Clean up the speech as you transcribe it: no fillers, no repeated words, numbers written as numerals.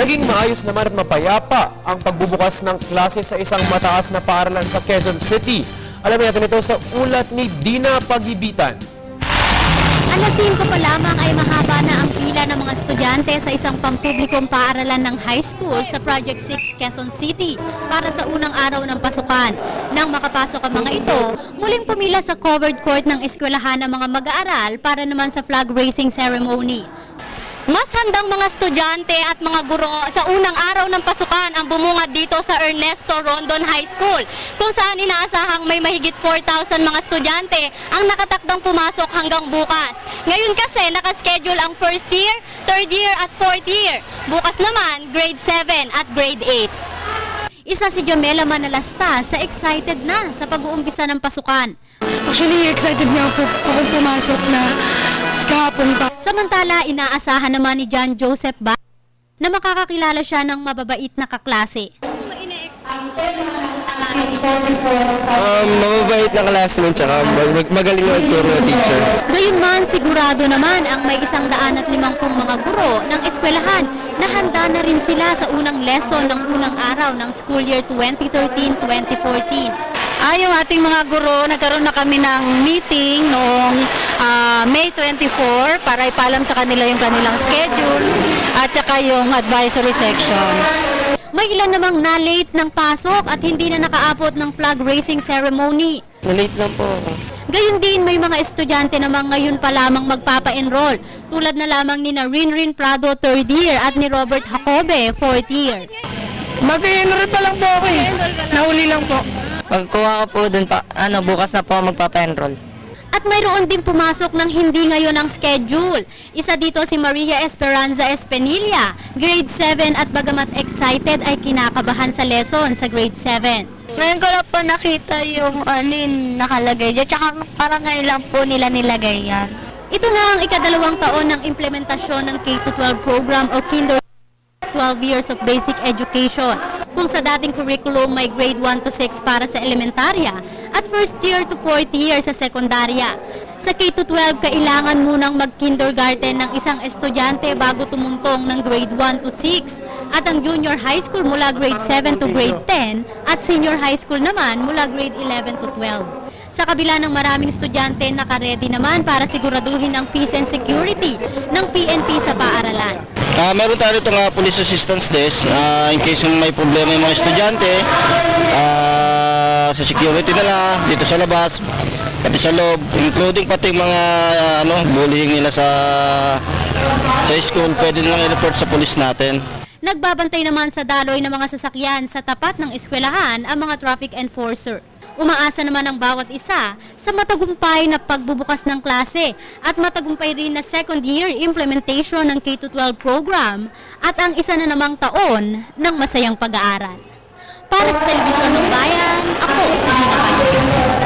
Naging maayos naman at mapayapa ang pagbubukas ng klase sa isang mataas na paaralan sa Quezon City. Alamin natin ito sa ulat ni Dina Pagibitan. Alas 5 pa lamang ay mahaba na ang pila ng mga estudyante sa isang pampublikong paaralan ng high school sa Project 6 Quezon City para sa unang araw ng pasukan. Nang makapasok ang mga ito, muling pumila sa covered court ng eskwelahan ng mga mag-aaral para naman sa flag raising ceremony. Mas handang mga estudyante at mga guro sa unang araw ng pasukan ang bumungad dito sa Ernesto Rondon High School, kung saan inaasahang may mahigit 4,000 mga estudyante ang nakatakdang pumasok hanggang bukas. Ngayon kasi nakaschedule ang first year, third year at fourth year. Bukas naman, grade 7 at grade 8. Isa si Jamela Manalasta sa excited na sa pag-uumpisa ng pasukan. Actually, excited na po akong pumasok na kahapon pa. Samantala, inaasahan naman ni John Joseph Ba na makakakilala siya ng mababait na kaklase. Mababait na classmate tsaka magaling na turo na teacher. Gayunman, sigurado naman ang may 150 mga guro ng eskwelahan na handa na rin sila sa unang lesson ng unang araw ng school year 2013-2014. Yung ating mga guro, nagkaroon na kami ng meeting noong May 24 para ipaalam sa kanila yung kanilang schedule at saka yung advisory sections. May ilan namang na-late ng pasok at hindi na nakaabot ng flag raising ceremony. Na-late lang po. Gayun din, may mga estudyante namang ngayon pa lamang magpapa-enroll, tulad na lamang ni Rinrin Prado 3rd year at ni Robert Jacobe 4th year. Mag-enroll pa lang po ako eh. Nahuli lang po. Pagkuha ko po dun pa, bukas na po magpapa-enroll. At mayroon din pumasok ng hindi ngayon ang schedule. Isa dito si Maria Esperanza Espenilla, grade 7 at bagamat excited ay kinakabahan sa lesson sa grade 7. Ngayon ko lang po nakita yung nakalagay dyan. Tsaka parang ngayon lang po nila nilagay yan. Ito na ang ikadalawang taon ng implementasyon ng K-12 program o Kinder 12 years of basic education. Kung sa dating curriculum may grade 1 to 6 para sa elementarya at first year to fourth year sa sekundarya. Sa K-12, kailangan munang mag-kindergarten ng isang estudyante bago tumuntong ng grade 1 to 6 at ang junior high school mula grade 7 to grade 10 at senior high school naman mula grade 11 to 12. Sa kabila ng maraming estudyante, nakaredy naman para siguraduhin ang peace and security ng PNP sa paaralan. Meron tayo itong police assistance desk in case may problema yung mga estudyante sa security nila, dito sa labas, pati sa loob, including pati yung mga bullying nila sa school, pwede nilang i-report sa police natin. Nagbabantay naman sa daloy ng mga sasakyan sa tapat ng eskwelahan ang mga traffic enforcer. Umaasa naman ang bawat isa sa matagumpay na pagbubukas ng klase at matagumpay rin na second year implementation ng K-12 program at ang isa na namang taon ng masayang pag-aaral. Para sa Telebisyon ng Bayan, ako si Dina Pagibitan.